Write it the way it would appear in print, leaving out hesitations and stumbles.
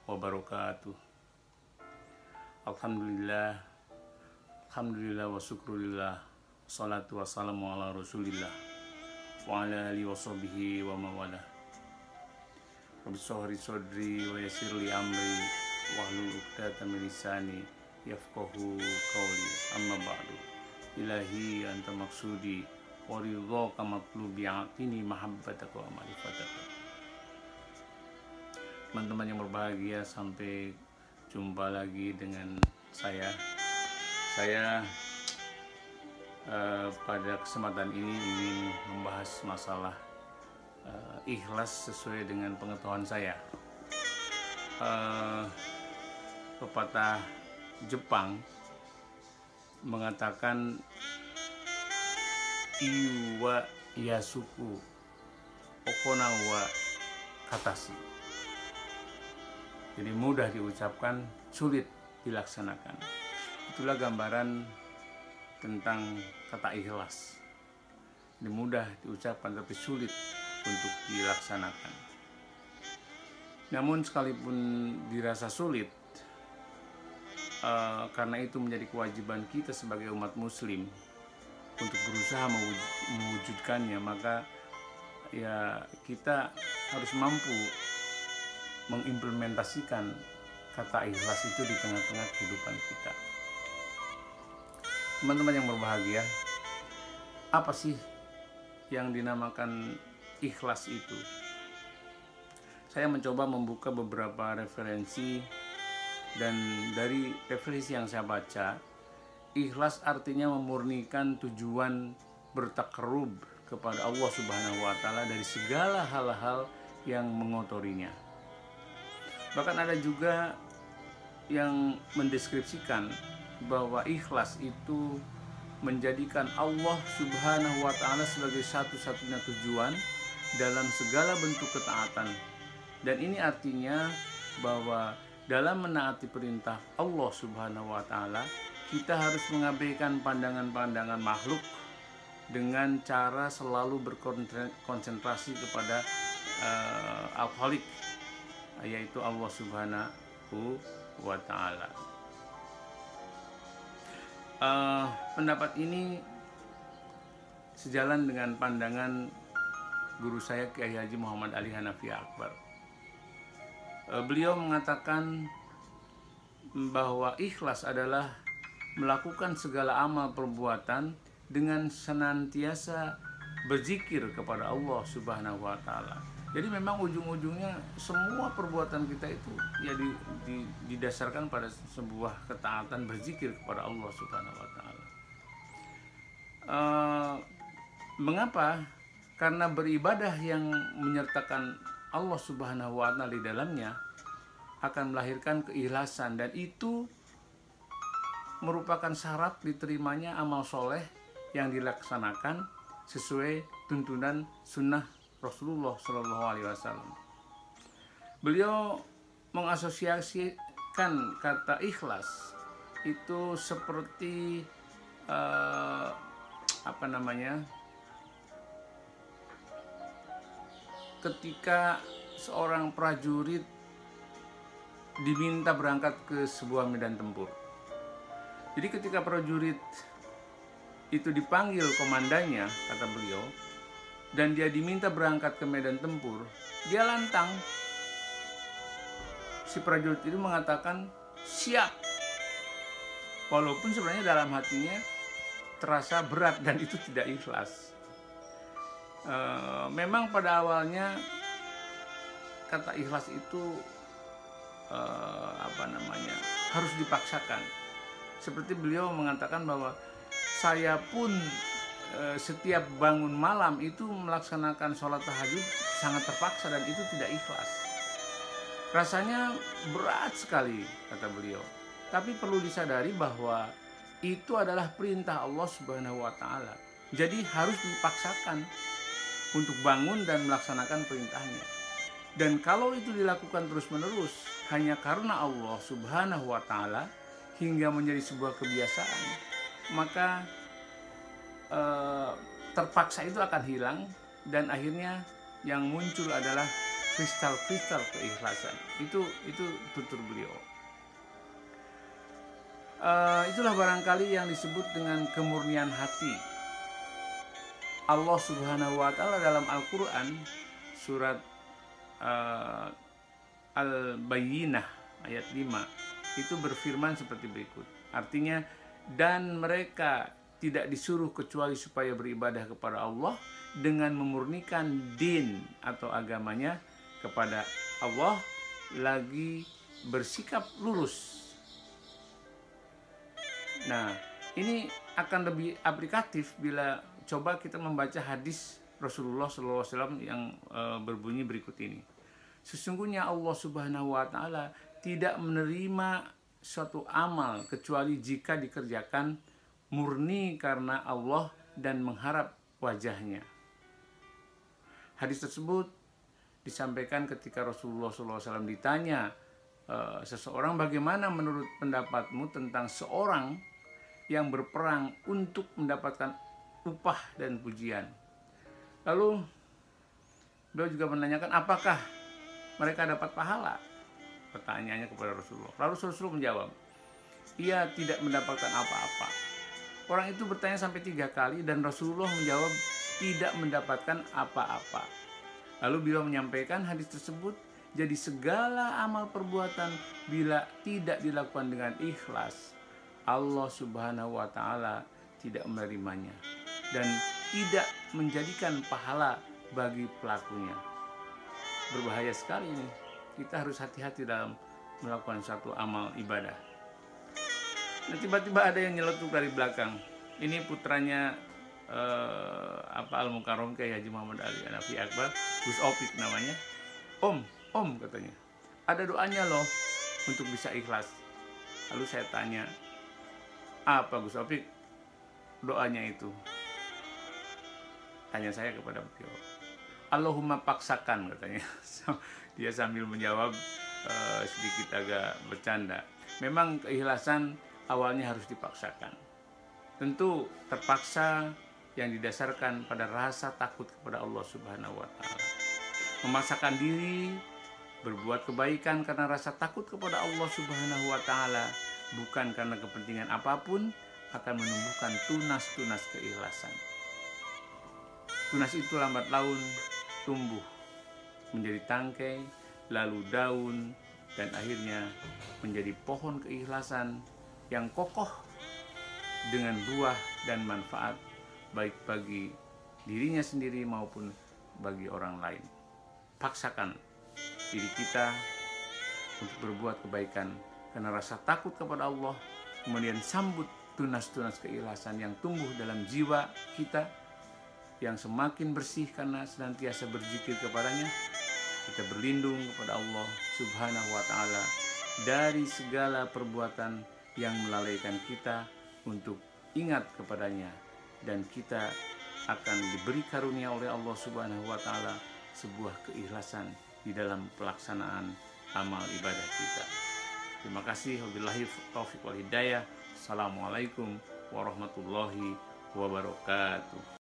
wabarakatuh. Alhamdulillah, alhamdulillah wa syukurillah, salatu wassalamu ala rasulillah wa ala alihi wa sahbihi wa mawala. Rabbi shrah sadri wa yassir li amri wahlul 'uqdatam min lisani yafqahu qawli. Amma ba'du. Ilahi anta maksudi wa ridhaka matlubi, aqini mahabbataka wa ma'rifataka. Teman-teman yang berbahagia, sampai jumpa lagi dengan saya. Pada kesempatan ini ingin membahas masalah ikhlas sesuai dengan pengetahuan saya. Pepatah Jepang mengatakan iwa yasuku okona wa katashi. Jadi mudah diucapkan, sulit dilaksanakan. Itulah gambaran tentang kata ikhlas. Ini mudah diucapkan tapi sulit untuk dilaksanakan. Namun sekalipun dirasa sulit, karena itu menjadi kewajiban kita sebagai umat muslim untuk berusaha mewujudkannya, maka ya kita harus mampu mengimplementasikan kata ikhlas itu di tengah-tengah kehidupan kita. Teman-teman yang berbahagia, apa sih yang dinamakan ikhlas itu? Saya mencoba membuka beberapa referensi, dan dari referensi yang saya baca, ikhlas artinya memurnikan tujuan bertakarrub kepada Allah Subhanahu wa Ta'ala dari segala hal-hal yang mengotorinya. Bahkan ada juga yang mendeskripsikan bahwa ikhlas itu menjadikan Allah Subhanahu wa Ta'ala sebagai satu-satunya tujuan dalam segala bentuk ketaatan. Dan ini artinya bahwa dalam menaati perintah Allah Subhanahu wa Ta'ala, kita harus mengabaikan pandangan-pandangan makhluk dengan cara selalu berkonsentrasi kepada Al-Khaliq, yaitu Allah Subhanahu wa Ta'ala. Pendapat ini sejalan dengan pandangan guru saya, Kiai Haji Muhammad Ali Hanafi Akbar. Beliau mengatakan bahwa ikhlas adalah melakukan segala amal perbuatan dengan senantiasa berzikir kepada Allah Subhanahu wa Ta'ala. Jadi memang ujung-ujungnya semua perbuatan kita itu ya didasarkan pada sebuah ketaatan berzikir kepada Allah Subhanahu wa Ta'ala. Mengapa? Karena beribadah yang menyertakan Allah Subhanahu wa Ta'ala di dalamnya akan melahirkan keikhlasan, dan itu merupakan syarat diterimanya amal soleh yang dilaksanakan sesuai tuntunan sunnah Rasulullah Shallallahu Alaihi Wasallam. Beliau mengasosiasikan kata ikhlas itu seperti ketika seorang prajurit diminta berangkat ke sebuah medan tempur. Jadi ketika prajurit itu dipanggil komandannya, kata beliau, dan dia diminta berangkat ke medan tempur, dia lantang. Si prajurit itu mengatakan siap, walaupun sebenarnya dalam hatinya terasa berat dan itu tidak ikhlas. Memang pada awalnya kata ikhlas itu harus dipaksakan. Seperti beliau mengatakan bahwa saya pun setiap bangun malam itu melaksanakan sholat tahajud sangat terpaksa dan itu tidak ikhlas. Rasanya berat sekali, kata beliau. Tapi perlu disadari bahwa itu adalah perintah Allah Subhanahu wa Ta'ala. Jadi harus dipaksakan untuk bangun dan melaksanakan perintahnya. Dan kalau itu dilakukan terus-menerus hanya karena Allah Subhanahu wa Ta'ala hingga menjadi sebuah kebiasaan, maka terpaksa itu akan hilang, dan akhirnya yang muncul adalah kristal keikhlasan. Itu tutur beliau. Itulah barangkali yang disebut dengan kemurnian hati. Allah Subhanahu wa Ta'ala dalam Al-Quran surat Al-Bayyinah ayat 5 itu berfirman seperti berikut. Artinya, dan mereka tidak disuruh kecuali supaya beribadah kepada Allah dengan memurnikan din atau agamanya kepada Allah, lagi bersikap lurus. Nah, ini akan lebih aplikatif bila coba kita membaca hadis Rasulullah SAW yang berbunyi berikut ini. Sesungguhnya Allah Subhanahu wa Ta'ala tidak menerima suatu amal kecuali jika dikerjakan murni karena Allah dan mengharap wajahnya. Hadis tersebut disampaikan ketika Rasulullah SAW ditanya seseorang, bagaimana menurut pendapatmu tentang seorang yang berperang untuk mendapatkan upah dan pujian. Lalu beliau juga menanyakan, apakah mereka dapat pahala? Pertanyaannya kepada Rasulullah. Lalu Rasulullah menjawab, ia tidak mendapatkan apa-apa. Orang itu bertanya sampai 3 kali dan Rasulullah menjawab tidak mendapatkan apa-apa. Lalu beliau menyampaikan hadis tersebut, jadi segala amal perbuatan bila tidak dilakukan dengan ikhlas, Allah Subhanahu wa Ta'ala tidak menerimanya dan tidak menjadikan pahala bagi pelakunya. Berbahaya sekali ini. Kita harus hati-hati dalam melakukan satu amal ibadah. Nah, tiba-tiba ada yang nyeletuk dari belakang. Ini putranya Al-Mukarram Kiai Haji Muhammad Ali Hanafi Akbar, Gus Opik namanya. Om katanya, ada doanya loh untuk bisa ikhlas. Lalu saya tanya, apa Gus Opik doanya itu? Tanya saya kepada beliau. Allahumma paksakan, katanya. Dia sambil menjawab sedikit agak bercanda. Memang keikhlasan awalnya harus dipaksakan. Tentu terpaksa yang didasarkan pada rasa takut kepada Allah Subhanahu wa Ta'ala. Memaksakan diri berbuat kebaikan karena rasa takut kepada Allah Subhanahu wa Ta'ala, bukan karena kepentingan apapun, akan menumbuhkan tunas-tunas keikhlasan. Tunas itu lambat laun tumbuh menjadi tangkai, lalu daun, dan akhirnya menjadi pohon keikhlasan yang kokoh dengan buah dan manfaat baik bagi dirinya sendiri maupun bagi orang lain. Paksakan diri kita untuk berbuat kebaikan karena rasa takut kepada Allah, kemudian sambut tunas-tunas keikhlasan yang tumbuh dalam jiwa kita, yang semakin bersih karena senantiasa berzikir kepadanya. Kita berlindung kepada Allah Subhanahu wa Ta'ala dari segala perbuatan yang melalaikan kita untuk ingat kepadanya, dan kita akan diberi karunia oleh Allah Subhanahu wa Ta'ala sebuah keikhlasan di dalam pelaksanaan amal ibadah kita. Terima kasih. Wabillahi taufiq wal hidayah. Assalamualaikum warahmatullahi wabarakatuh.